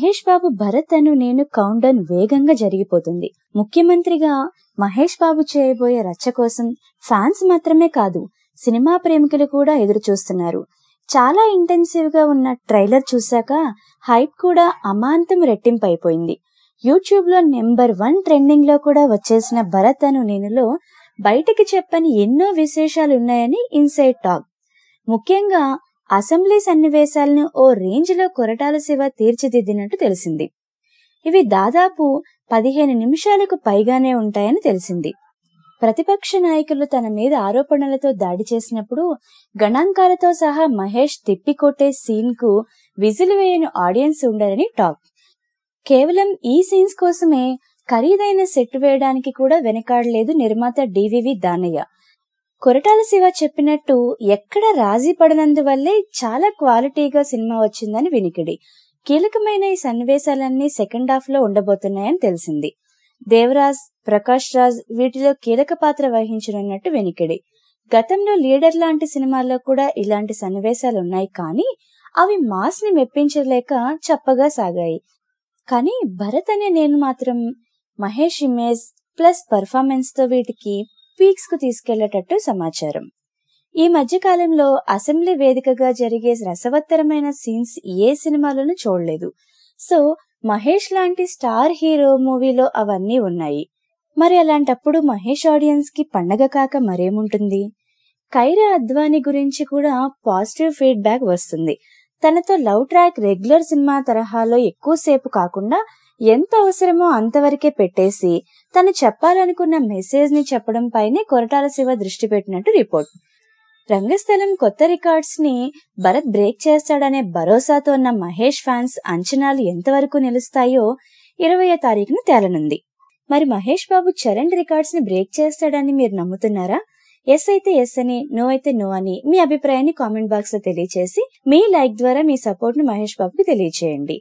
మహేష్ బాబు భరత్ అను నేను count down వేగంగా జరిగిపోతుంది. ముఖ్యమంత్రిగా మహేష్ బాబు చేయబోయే రచ్చ కోసం ఫ్యాన్స్ మాత్రమే కాదు, సినిమా ప్రేమికులు కూడా ఎదురు చూస్తున్నారు. చాలా ఇంటెన్సివ్ గా ఉన్న ట్రైలర్ చూశాక హైప్ కూడా అమాంతం రెట్టింపైపోయింది. యూట్యూబ్ లో నెంబర్ 1 ట్రెండింగ్ లో కూడా వచ్చేసిన భరత్ అను నేనులో బయటికి చెప్పని ఎన్నో విశేషాలున్నాయని ఇన్సైడ్ టాక్. ముఖ్యంగా అసెంబ్లీ సన్నివేశాలను ఓ రేంజ్ లో కొరటాల శివ తీర్చిదిద్దినట్టు తెలిసింది. ఇవి దాదాపు 15 నిమిషాలకు పైగానే ఉంటాయని తెలిసింది. ప్రతిపక్ష నాయకులు తన మీద ఆరోపణలతో దాడి చేసినప్పుడు గణాంకాలతో సహా మహేష్ తిప్పికొట్టే సీన్ కు విజిల్ వేయని ఆడియన్స్ ఉండరని టాక్. కేవలం ఈ సీన్స్ కోసమే ఖరీదైన సెట్ వేయడానికి కూడా వెనకాడలేదు నిర్మాత డివివి దానయ్య. కొరటాల శివ చెప్పినట్టు ఎక్కడ రాజీ పడనందువల్లే చాలా క్వాలిటీగా సినిమా వచ్చిందని వినికిడి. కీలకమైన ఈ సన్నివేశాలన్నీ సెకండ్ హాఫ్ లో ఉండబోతున్నాయని తెలిసింది. దేవరాజ్, ప్రకాష్ రాజ్ వీటిలో కీలక పాత్ర వహించనున్నట్టు వినికిడి. గతంలో లీడర్ లాంటి సినిమాల్లో కూడా ఇలాంటి సన్నివేశాలున్నాయి, కానీ అవి మాస్ ని మెప్పించలేక చప్పగా సాగాయి. కానీ భరత్ అనే నేను మాత్రం మహేష్ ఇమేజ్ ప్లస్ పర్ఫార్మెన్స్ తో వీటికి పీక్స్ కు తీసుకెళ్లేటట్టు సమాచారం. ఈ మధ్య కాలంలో అసెంబ్లీ వేదికగా జరిగే రసవత్తరమైన సీన్స్ ఏ సినిమాలోనూ చూడలేదు. సో మహేష్ లాంటి స్టార్ హీరో మూవీలో అవన్నీ ఉన్నాయి. మరి అలాంటప్పుడు మహేష్ ఆడియన్స్ కి పండగ కాక మరేముంటుంది? కైరా అద్వానీ గురించి కూడా పాజిటివ్ ఫీడ్బ్యాక్ వస్తుంది. తనతో లవ్ ట్రాక్ రెగ్యులర్ సినిమా తరహాలో ఎక్కువసేపు కాకుండా ఎంత అవసరమో అంతవరకే పెట్టేసి తను చెప్పాలనుకున్న మెసేజ్ ని చెప్పడం పైనే కొరటాల శివ దృష్టి పెట్టినట్టు రిపోర్ట్. రంగస్థలం కొత్త రికార్డ్స్ ని భరత్ బ్రేక్ చేస్తాడనే భరోసాతో ఉన్న మహేష్ ఫ్యాన్స్ అంచనాలు ఎంతవరకు నిలుస్తాయో 20వ తారీఖున తేలనుంది. మరి మహేష్ బాబు చరణ్ రికార్డ్స్ ని బ్రేక్ చేస్తాడని మీరు నమ్ముతున్నారా? ఎస్ అయితే ఎస్ అని, నో అయితే నో అని మీ అభిప్రాయాన్ని కామెంట్ బాక్స్ లో తెలియచేసి మీ లైక్ ద్వారా మీ సపోర్ట్ ను మహేష్ బాబుకి తెలియచేయండి.